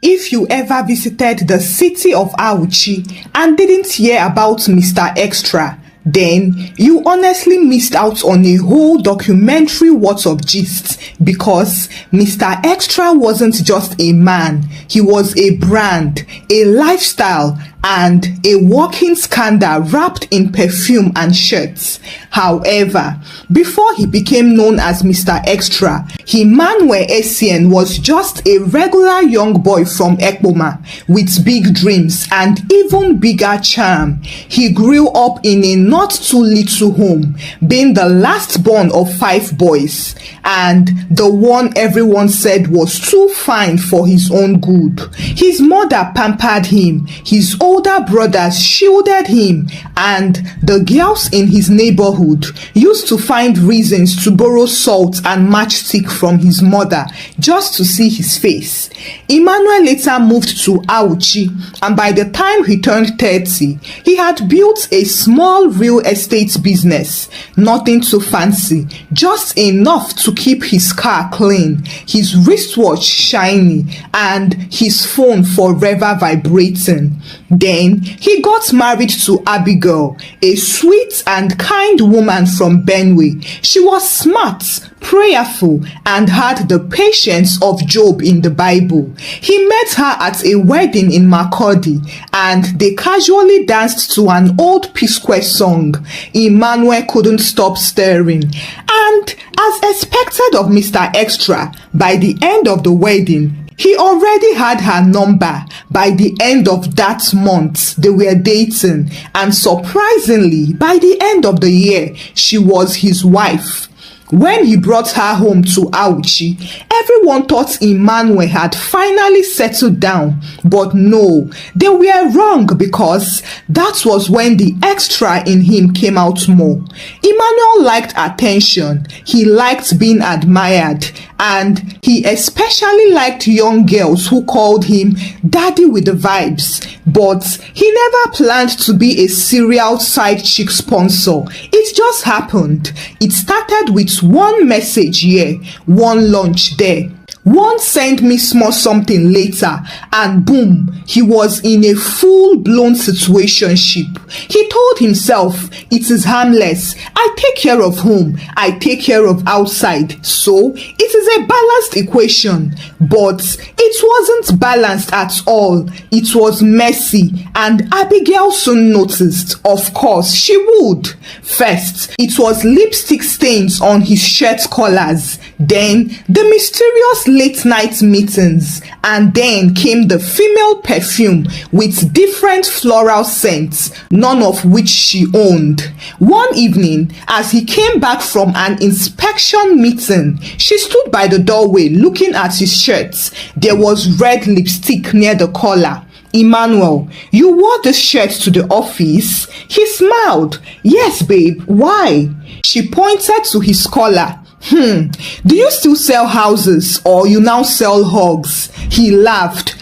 If you ever visited the city of Auchi and didn't hear about Mr. Extra, then you honestly missed out on a whole documentary worth of gist, because Mr. Extra wasn't just a man, he was a brand, a lifestyle, and a walking scandal wrapped in perfume and shirts. However, before he became known as Mr. Extra, Emmanuel Essien was just a regular young boy from Ekpoma with big dreams and even bigger charm. He grew up in a not too little home, being the last born of 5 boys, and the one everyone said was too fine for his own good. His mother pampered him, his older brothers shielded him, and the girls in his neighborhood used to find reasons to borrow salt and matchstick from his mother just to see his face. Emmanuel later moved to Auchi, and by the time he turned 30, he had built a small real estate business. Nothing too fancy, just enough to keep his car clean, his wristwatch shiny, and his phone forever vibrating. Then he got married to Abigail, a sweet and kind woman from Benue. She was smart, prayerful, and had the patience of Job in the Bible. He met her at a wedding in Makurdi, and they casually danced to an old P-Square song. Emmanuel couldn't stop staring, and as expected of Mr. Extra, by the end of the wedding, he already had her number. By the end of that month, they were dating, and surprisingly, by the end of the year, she was his wife. When he brought her home to Auchi, everyone thought Emmanuel had finally settled down, but no, they were wrong, because that was when the extra in him came out more. Emmanuel liked attention, he liked being admired, and he especially liked young girls who called him daddy with the vibes. But he never planned to be a serial side chick sponsor. It just happened. It started with one message here, one lunch there. One sent me small something later, and boom, he was in a full-blown situationship. He told himself, it is harmless. I take care of home, I take care of outside. So it is a balanced equation. But it wasn't balanced at all. It was messy, and Abigail soon noticed. Of course, she would. First, it was lipstick stains on his shirt collars. Then the mysterious late-night meetings, and then came the female perfume with different floral scents, none of which she owned. One evening, as he came back from an inspection meeting, she stood by the doorway looking at his shirt. There was red lipstick near the collar. Emmanuel, you wore this shirt to the office? He smiled. Yes, babe, why? She pointed to his collar. Do you still sell houses, or you now sell hugs? He laughed.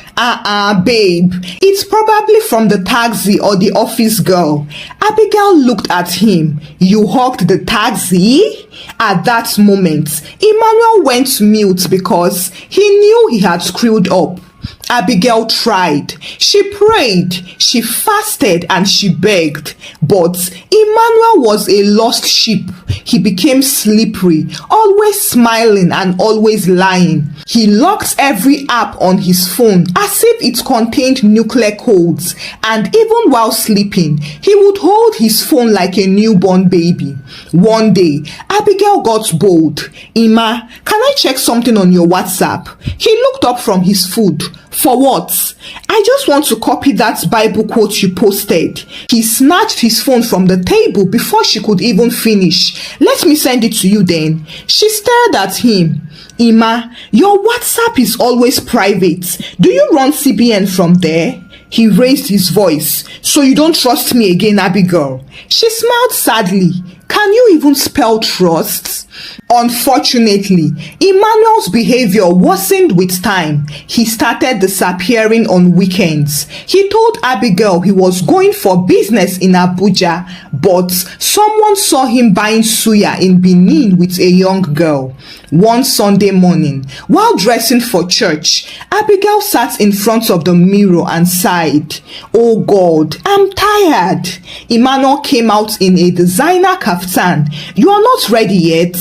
Babe, it's probably from the taxi or the office girl. Abigail looked at him. You hugged the taxi? At that moment, Emmanuel went mute because he knew he had screwed up. Abigail tried. She prayed, she fasted, and she begged. But Emmanuel was a lost sheep. He became slippery, always smiling and always lying. He locked every app on his phone as if it contained nuclear codes, and even while sleeping, he would hold his phone like a newborn baby. One day, Abigail got bold. Emma, can I check something on your WhatsApp? He looked up from his food. For what? I just want to copy that Bible quote you posted. He snatched his phone from the table before she could even finish. Let me send it to you then. She stared at him. Emma, your WhatsApp is always private. Do you run CBN from there? He raised his voice. So you don't trust me again, Abigail? She smiled sadly. Can you even spell trust? Unfortunately, Emmanuel's behavior worsened with time. He started disappearing on weekends. He told Abigail he was going for business in Abuja, but someone saw him buying suya in Benin with a young girl. One Sunday morning, while dressing for church, Abigail sat in front of the mirror and sighed. "Oh God, I'm tired." Emmanuel came out in a designer kaftan. "You are not ready yet?"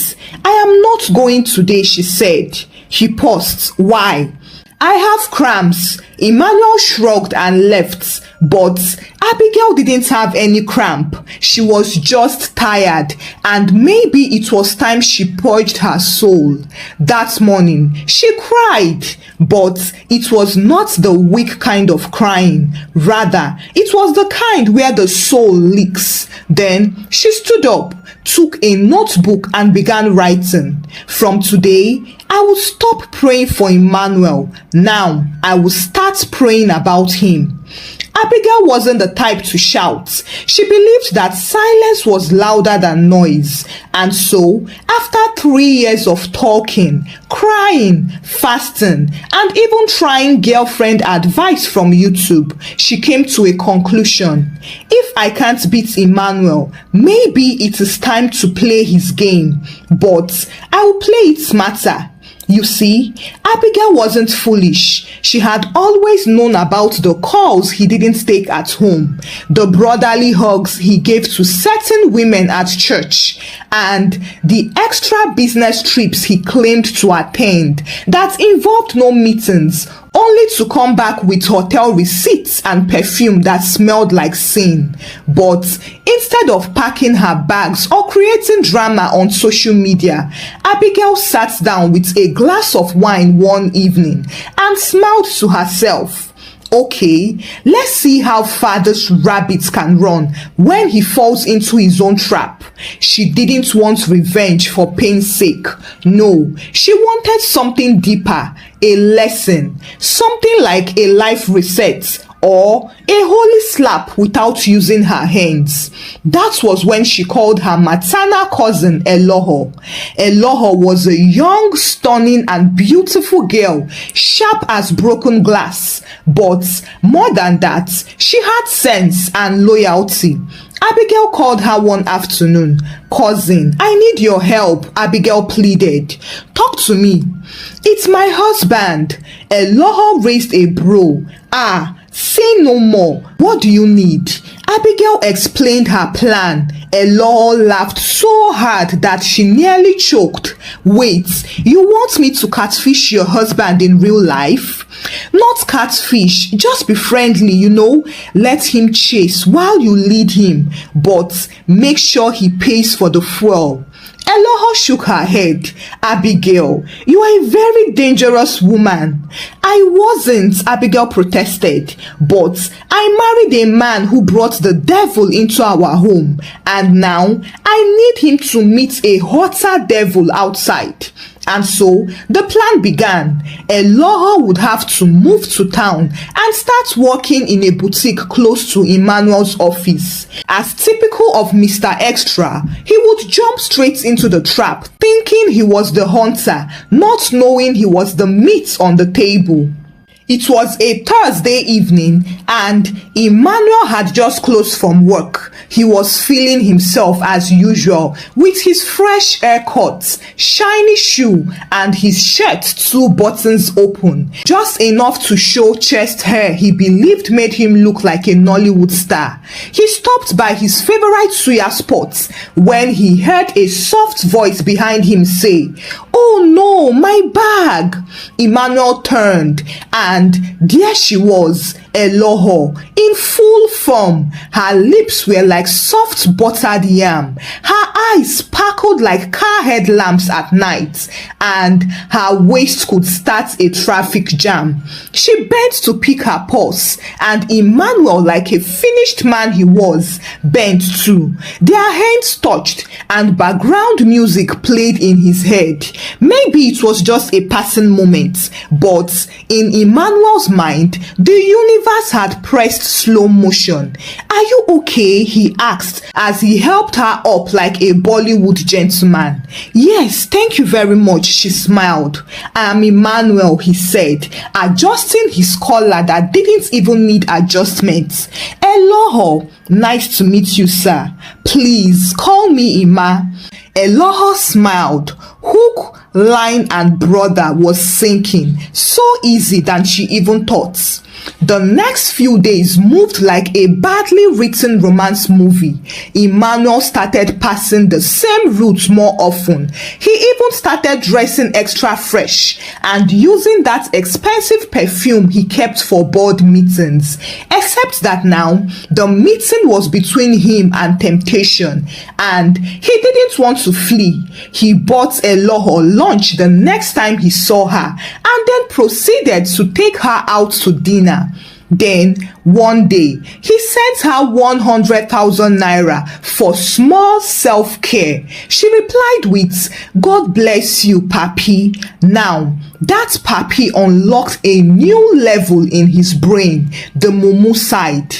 "I am not going today," she said. He paused. "Why?" "I have cramps." Emmanuel shrugged and left, but Abigail didn't have any cramp. She was just tired, and maybe it was time she purged her soul. That morning, she cried, but it was not the weak kind of crying. Rather, it was the kind where the soul leaks. Then she stood up, took a notebook and began writing. "From today, I will stop praying for Emmanuel. Now, I will start praying about him." Abigail wasn't the type to shout. She believed that silence was louder than noise. And so, after 3 years of talking, crying, fasting, and even trying girlfriend advice from YouTube, she came to a conclusion. If I can't beat Emmanuel, maybe it is time to play his game. But I will play it smarter. You see, Abigail wasn't foolish. She had always known about the calls he didn't take at home, the brotherly hugs he gave to certain women at church, and the extra business trips he claimed to attend that involved no meetings, only to come back with hotel receipts and perfume that smelled like sin. But instead of packing her bags or creating drama on social media, Abigail sat down with a glass of wine one evening and smiled to herself. Okay, let's see how far this rabbit can run when he falls into his own trap. She didn't want revenge for pain's sake. No, she wanted something deeper, a lesson, something like a life reset or a holy slap without using her hands. That was when she called her maternal cousin Eloho. Eloho was a young, stunning, and beautiful girl, sharp as broken glass. But more than that, she had sense and loyalty. Abigail called her one afternoon. "Cousin, I need your help," Abigail pleaded. "Talk to me." "It's my husband." Eloho raised a brow. "Ah, say no more. What do you need?" Abigail explained her plan. Eloho laughed so hard that she nearly choked. "Wait, you want me to catfish your husband in real life?" "Not catfish, just be friendly, Let him chase while you lead him, but make sure he pays for the fuel." Eloho shook her head. "Abigail, you are a very dangerous woman." "I wasn't," Abigail protested, "but I married a man who brought the devil into our home, and now I need him to meet a hotter devil outside." And so the plan began. Eloho would have to move to town and start working in a boutique close to Emmanuel's office. As typical of Mr. Extra, he would jump straight into the trap, thinking he was the hunter, not knowing he was the meat on the table. It was a Thursday evening and Emmanuel had just closed from work. He was feeling himself as usual with his fresh haircut, shiny shoe and his shirt 2 buttons open, just enough to show chest hair he believed made him look like a Nollywood star. He stopped by his favorite suya spot when he heard a soft voice behind him say, "Oh no, my bag!" Emmanuel turned and there she was, Eloho, in full form. Her lips were like soft buttered yam. Her eyes sparkled like car headlamps at night, and her waist could start a traffic jam. She bent to pick her purse, and Emmanuel, like a finished man he was, bent too. Their hands touched, and background music played in his head. Maybe it was just a passing moment, but in Emmanuel's mind, the universe had pressed slow motion. temptation. Are you okay? He asked as he helped her up like a Bollywood gentleman. Yes, thank you very much, she smiled. I am Emmanuel, he said, adjusting his collar that didn't even need adjustments. Hello, nice to meet you, sir. Please call me Emma. Eloho smiled. Hook, line, and brother was sinking so easy than she even thought. The next few days moved like a badly written romance movie. Emmanuel started passing the same route more often. He even started dressing extra fresh and using that expensive perfume he kept for board meetings. Except that now, the meeting was between him and temptation, and he didn't want to flee. He bought Eloho lunch the next time he saw her and then proceeded to take her out to dinner. Then, one day, he sent her 100,000 naira for small self-care. She replied with, God bless you, Papi. Now, that Papi unlocked a new level in his brain, the mumu side.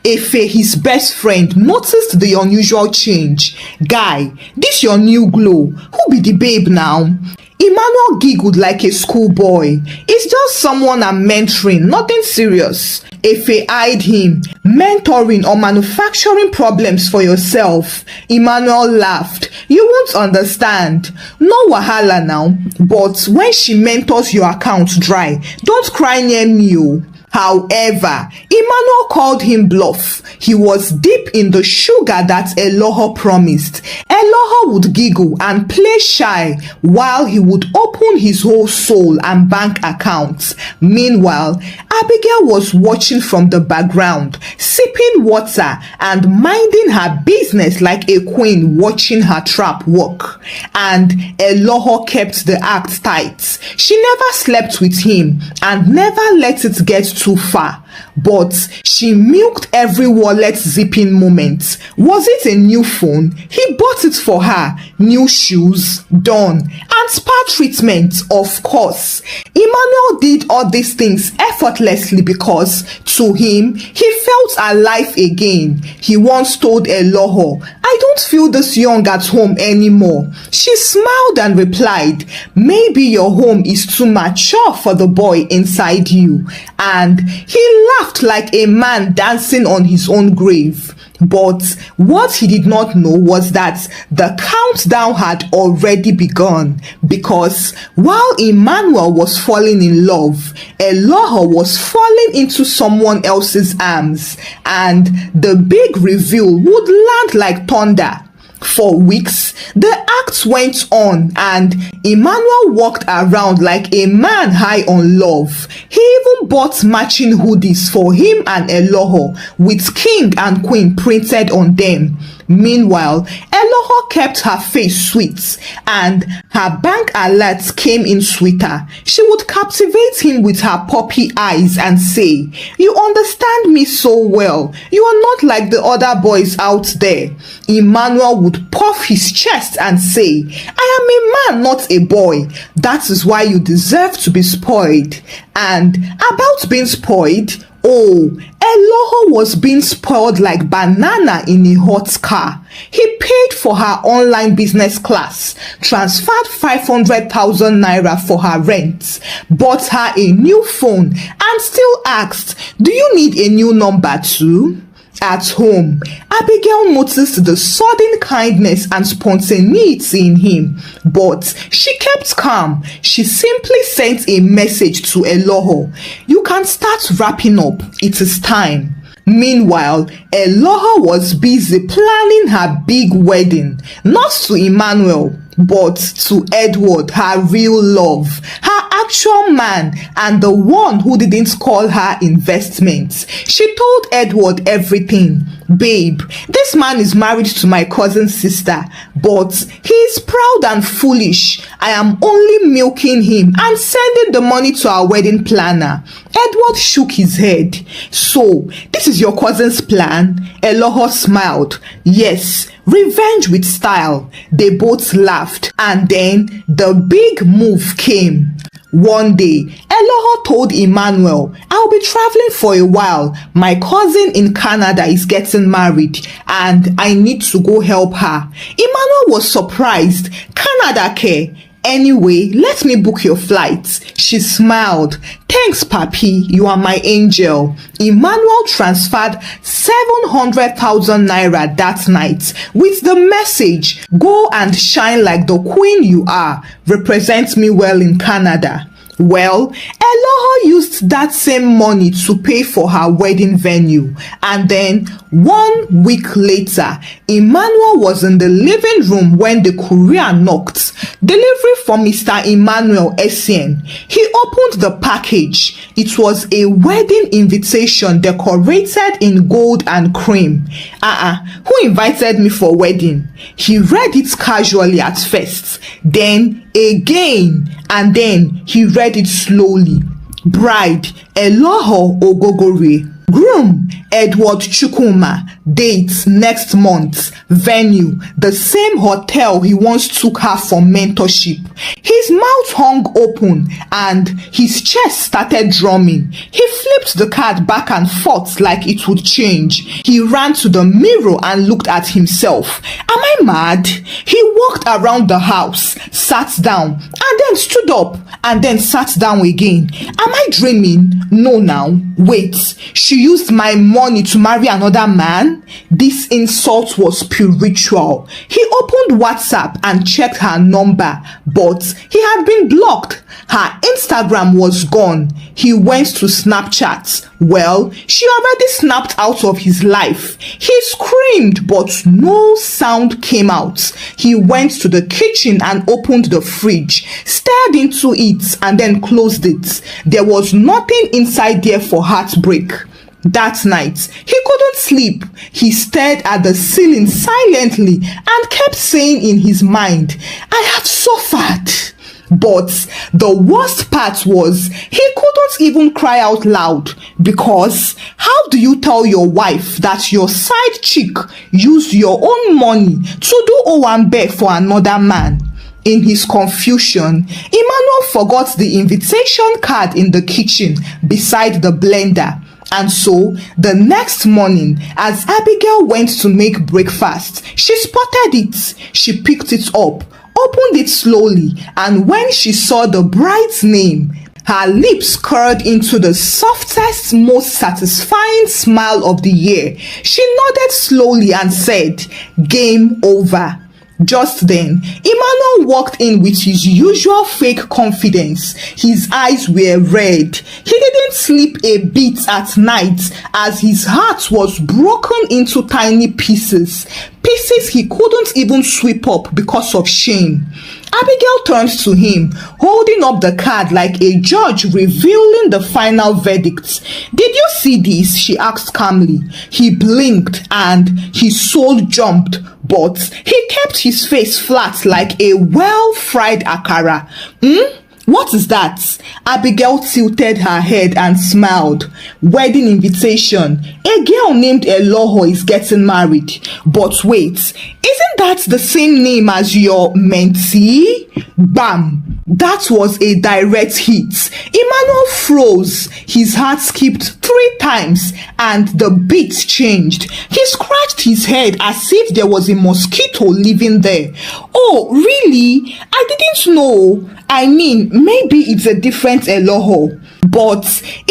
Efe, his best friend, noticed the unusual change. Guy, this your new glow. Who be the babe now? Emmanuel giggled like a schoolboy. It's just someone I'm mentoring, nothing serious. Efe eyed him. Mentoring or manufacturing problems for yourself. Emmanuel laughed. You won't understand. No wahala now. But when she mentors your account dry, don't cry near me, oh. However, Emmanuel called him bluff. He was deep in the sugar that Eloho promised. Eloho would giggle and play shy while he would open his whole soul and bank accounts. Meanwhile, Abigail was watching from the background, sipping water and minding her business like a queen watching her trap work. And Eloho kept the act tight. She never slept with him and never let it get too far, but she milked every wallet zipping moment. Was it a new phone? He bought it for her. New shoes? Done. And spa treatment? Of course. Emmanuel did all these things effortlessly because, to him, he felt alive again. He once told Eloho, I don't feel this young at home anymore. She smiled and replied, maybe your home is too mature for the boy inside you. And he laughed like a man dancing on his own grave. But what he did not know was that the countdown had already begun, because while Emmanuel was falling in love, Eloho was falling into someone else's arms, and the big reveal would land like thunder. For weeks, the act went on and Emmanuel walked around like a man high on love. He even bought matching hoodies for him and Eloho with king and queen printed on them. Meanwhile, Eloho kept her face sweet and her bank alerts came in sweeter. She would captivate him with her puppy eyes and say, you understand me so well. You are not like the other boys out there. Emmanuel would puff his chest and say, I am a man, not a boy. That is why you deserve to be spoiled. And about being spoiled, oh, Eloho was being spoiled like banana in a hot car. He paid for her online business class, transferred 500,000 naira for her rent, bought her a new phone, and still asked, do you need a new number too? At home, Abigail noticed the sudden kindness and spontaneity in him, but she kept calm. She simply sent a message to Eloho. You can start wrapping up. It is time. Meanwhile, Eloho was busy planning her big wedding, not to Emmanuel, but to Edward, her real love, her actual man, and the one who didn't call her investments. She told Edward everything. Babe, this man is married to my cousin's sister, but he is proud and foolish. I am only milking him and sending the money to our wedding planner. Edward shook his head. So, this is your cousin's plan? Eloho smiled. Yes, revenge with style. They both laughed, and then the big move came. One day, Eloho told Emmanuel, "I'll be traveling for a while. My cousin in Canada is getting married and I need to go help her." Emmanuel was surprised. "Canada care? Anyway, let me book your flights." She smiled. "Thanks, Papi, you are my angel." Emmanuel transferred 700,000 naira that night with the message, "Go and shine like the queen you are. Represent me well in Canada." Well, Eloho used that same money to pay for her wedding venue, and then 1 week later, Emmanuel was in the living room when the courier knocked. Delivery for Mr. Emmanuel Essien. He opened the package. It was a wedding invitation decorated in gold and cream. Who invited me for wedding? He read it casually at first, then again, and then he read it slowly. Bride, Eloho Ogogore. Groom, Edward Chukwuma. Date, next month. Venue, the same hotel he once took her for mentorship. His mouth hung open and his chest started drumming. He flipped the card back and forth like it would change. He ran to the mirror and looked at himself. Am I mad? He walked around the house, sat down, and then stood up, and then sat down again. Am I dreaming? No now. Wait, she used my money to marry another man? This insult was spiritual. He opened WhatsApp and checked her number, but he had been blocked. Her Instagram was gone. He went to Snapchat. Well, she already snapped out of his life. He screamed, but no sound came out. He went to the kitchen and opened the fridge, stared into it, and then closed it. There was nothing inside there for heartbreak. That night, he couldn't sleep. He stared at the ceiling silently and kept saying in his mind, "I have suffered." But the worst part was he couldn't even cry out loud, because how do you tell your wife that your side chick used your own money to do owambe for another man? In his confusion, Emmanuel forgot the invitation card in the kitchen beside the blender. And so, the next morning, as Abigail went to make breakfast, she spotted it. She picked it up, opened it slowly, and when she saw the bride's name, her lips curled into the softest, most satisfying smile of the year. She nodded slowly and said, "Game over." Just then, Emmanuel walked in with his usual fake confidence. His eyes were red. He didn't sleep a bit at night as his heart was broken into tiny pieces. Pieces he couldn't even sweep up because of shame. Abigail turned to him, holding up the card like a judge revealing the final verdict. "Did you see this?" she asked calmly. He blinked and his soul jumped, but he kept his face flat like a well-fried akara. "What is that?" Abigail tilted her head and smiled. "Wedding invitation. A girl named Eloho is getting married." "But wait, isn't that the same name as your mentee?" Bam! That was a direct hit. Emmanuel froze. His heart skipped 3 times and the beat changed. He scratched his head as if there was a mosquito living there. "Oh, really? I didn't know. I mean, maybe it's a different Eloho." But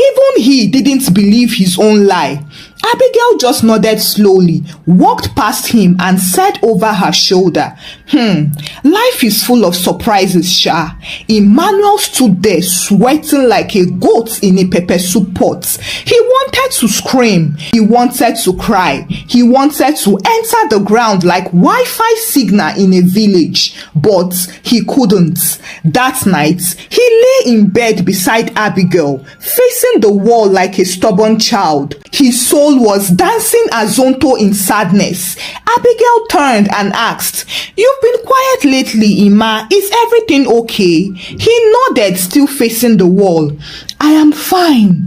even he didn't believe his own lie. Abigail just nodded slowly, walked past him and said over her shoulder, "Life is full of surprises, Sha." Emmanuel stood there sweating like a goat in a pepper soup pot. He wanted to scream. He wanted to cry. He wanted to enter the ground like Wi-Fi signal in a village, but he couldn't. That night, he lay in bed beside Abigail, facing the wall like a stubborn child. His soul was dancing azonto in sadness. Abigail turned and asked, "You've been quiet lately, Ima. Is everything okay?" He nodded, still facing the wall. "I am fine."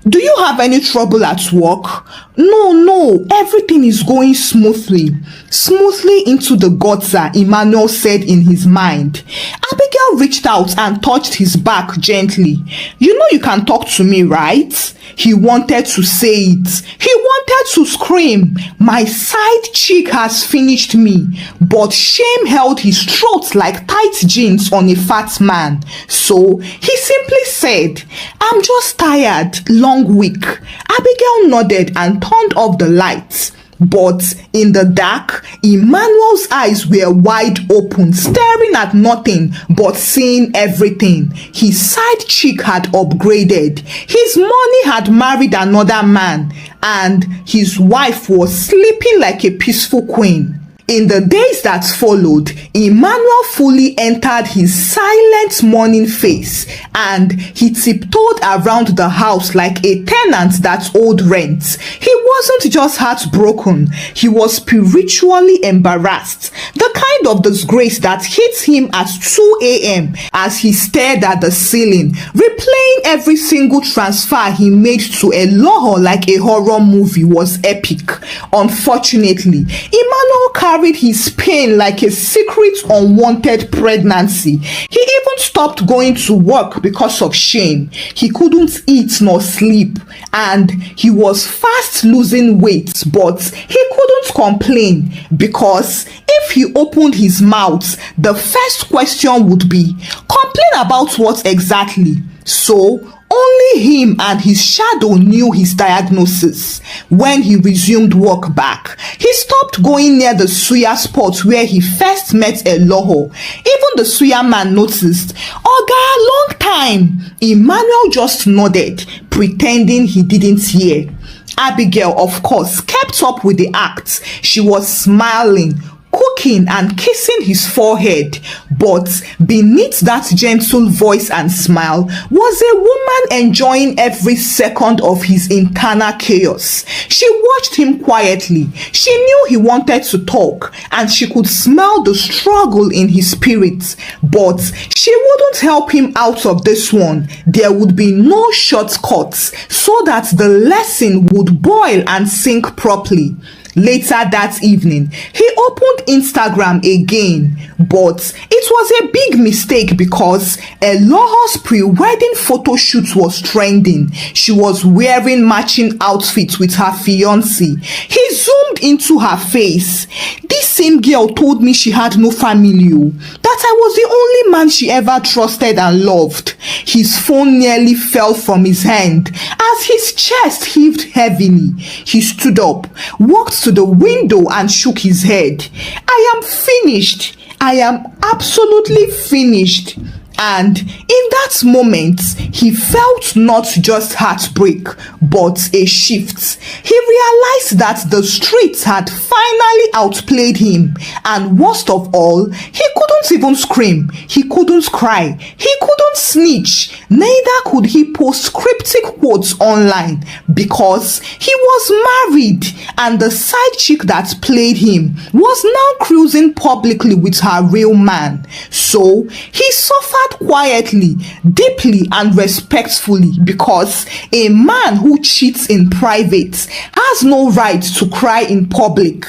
"Do you have any trouble at work?" No, everything is going smoothly. Smoothly into the gutter, Emmanuel said in his mind. Abigail reached out and touched his back gently. You know you can talk to me, right? He wanted to say it. He wanted to scream. My side chick has finished me. But shame held his throat like tight jeans on a fat man. So he simply said, I'm just tired, long week. Abigail nodded and turned off the lights. But in the dark, Emmanuel's eyes were wide open, staring at nothing but seeing everything. His side chick had upgraded. His money had married another man, and his wife was sleeping like a peaceful queen. In the days that followed, Emmanuel fully entered his silent morning phase, and he tiptoed around the house like a tenant that owed rent. He wasn't just heartbroken, he was spiritually embarrassed. The kind of disgrace that hit him at 2 a.m. as he stared at the ceiling, replaying every single transfer he made to a Eloho like a horror movie was epic. Unfortunately, Emmanuel carried his pain like a secret unwanted pregnancy. He even stopped going to work because of shame. He couldn't eat nor sleep, and he was fast losing weight, but he couldn't complain because if he opened his mouth, the first question would be, complain about what exactly? So only him and his shadow knew his diagnosis. When he resumed work back, he stopped going near the suya spot where he first met Eloho. Even the suya man noticed. Oga, long time. Emmanuel just nodded, pretending he didn't hear. Abigail, of course, kept up with the act. She was smiling, cooking and kissing his forehead, but beneath that gentle voice and smile was a woman enjoying every second of his internal chaos. She watched him quietly. She knew he wanted to talk, and she could smell the struggle in his spirit, but she wouldn't help him out of this one. There would be no shortcuts so that the lesson would boil and sink properly. Later that evening, he opened Instagram again, but it was a big mistake because Eloho's pre-wedding photo shoot was trending. She was wearing matching outfits with her fiancé. He zoomed into her face. This same girl told me she had no family, that I was the only man she ever trusted and loved. His phone nearly fell from his hand as his chest heaved heavily. He stood up, walked to the window and shook his head. I am finished. I am absolutely finished. And in that moment, he felt not just heartbreak, but a shift. He realized that the streets had finally outplayed him. And worst of all, he couldn't even scream. He couldn't cry. He couldn't snitch. Neither could he post cryptic quotes online because he was married, and the side chick that played him was now cruising publicly with her real man. So he suffered quietly, deeply and respectfully, because a man who cheats in private has no right to cry in public.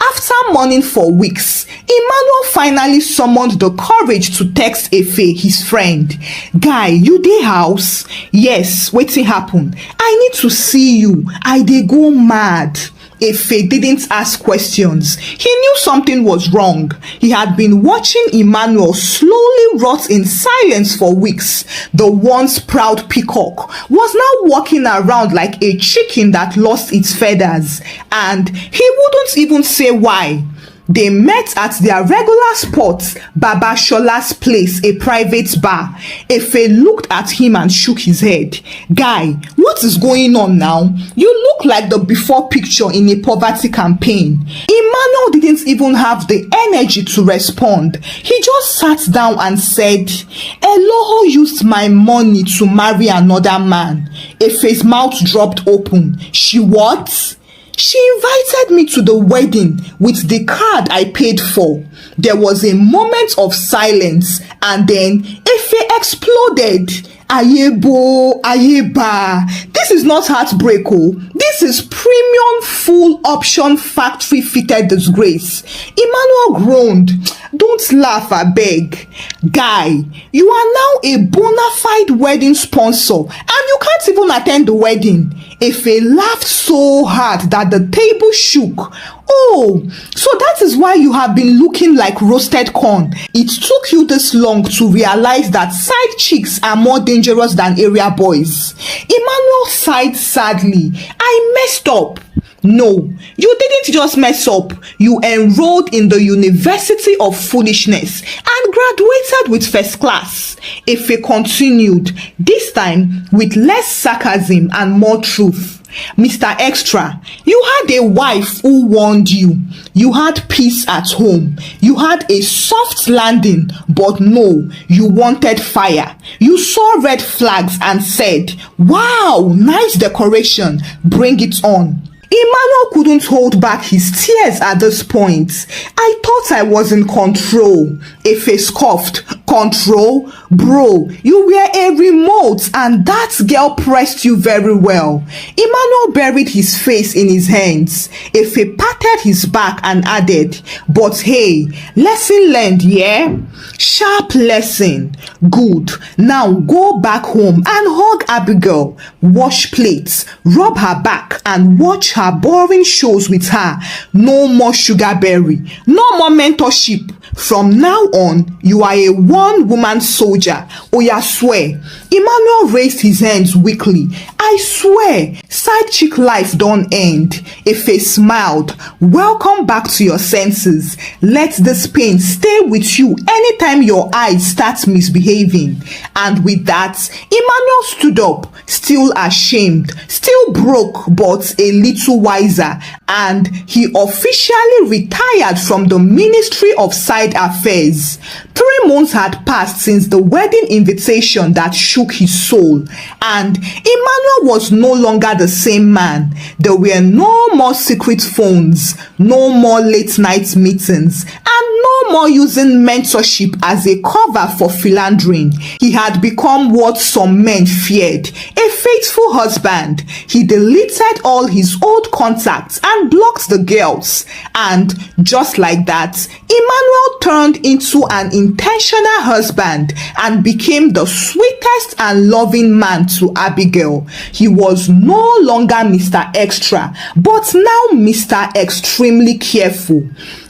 After mourning for weeks, Emmanuel finally summoned the courage to text Efe, his friend. Guy, you dey house? Yes, wetin happen? I need to see you. I dey go mad. Efe didn't ask questions. He knew something was wrong. He had been watching Emmanuel slowly rot in silence for weeks. The once proud peacock was now walking around like a chicken that lost its feathers, and he wouldn't even say why. They met at their regular spot, Baba Shola's place, a private bar. Efe looked at him and shook his head. Guy, what is going on now? You look like the before picture in a poverty campaign. Emmanuel didn't even have the energy to respond. He just sat down and said, Eloho used my money to marry another man. Efe's mouth dropped open. She what? She invited me to the wedding with the card I paid for. There was a moment of silence, and then Efe exploded. Ayebo, Ayeba, this is not heartbreak, oh. This This is premium full option factory fitted disgrace. Emmanuel groaned. Don't laugh, abeg. Guy, you are now a bona fide wedding sponsor and you can't even attend the wedding. Efe laughed so hard that the table shook. Oh, so that is why you have been looking like roasted corn. It took you this long to realize that side chicks are more dangerous than area boys. Emmanuel sighed sadly. I messed up. No, you didn't just mess up. You enrolled in the University of Foolishness and graduated with first class. Efe continued, this time with less sarcasm and more truth. Mr. Extra, you had a wife who warned you. You had peace at home. You had a soft landing, but no, you wanted fire. You saw red flags and said, wow, nice decoration, bring it on. Emmanuel couldn't hold back his tears at this point. I thought I was in control. Efe scoffed. Control? Bro, you were a remote and that girl pressed you very well. Emmanuel buried his face in his hands. Efe patted his back and added, but hey, lesson learned, yeah? Sharp lesson. Good. Now go back home and hug Abigail, wash plates, rub her back and watch her boring shows with her. No more sugarberry. No more mentorship. From now on, you are a one-woman soldier. Oya swear. Emmanuel raised his hands weakly. I swear, side chick life don't end. Efe smiled. Welcome back to your senses. Let this pain stay with you anytime your eyes start misbehaving. And with that, Emmanuel stood up, still ashamed, still broke, but a little wiser, and he officially retired from the Ministry of Side Affairs. 3 months had passed since the wedding invitation that shook his soul, and Emmanuel was no longer the same man. There were no more secret phones, no more late night meetings, and no more using mentorship as a cover for philandering. He had become what some men feared, a faithful husband. He deleted all his old contacts and blocked the girls. And just like that, Emmanuel turned into an intentional husband and became the sweetest and loving man to Abigail. He was no longer Mr. Extra, but now Mr. Extremely Careful.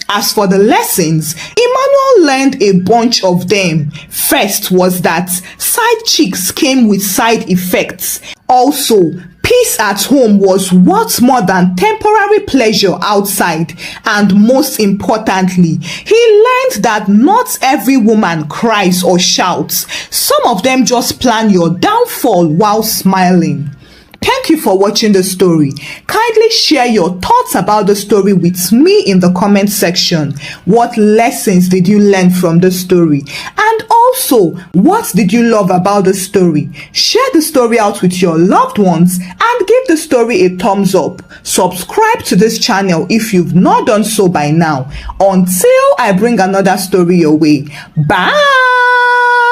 As for the lessons, Emmanuel learned a bunch of them. First was that side chicks came with side effects. Also, peace at home was worth more than temporary pleasure outside. And most importantly, he learned that not every woman cries or shouts. Some of them just plan your downfall while smiling. Thank you for watching the story. Kindly share your thoughts about the story with me in the comment section. What lessons did you learn from the story? And also, what did you love about the story? Share the story out with your loved ones and give the story a thumbs up. Subscribe to this channel if you've not done so by now. Until I bring another story your way. Bye!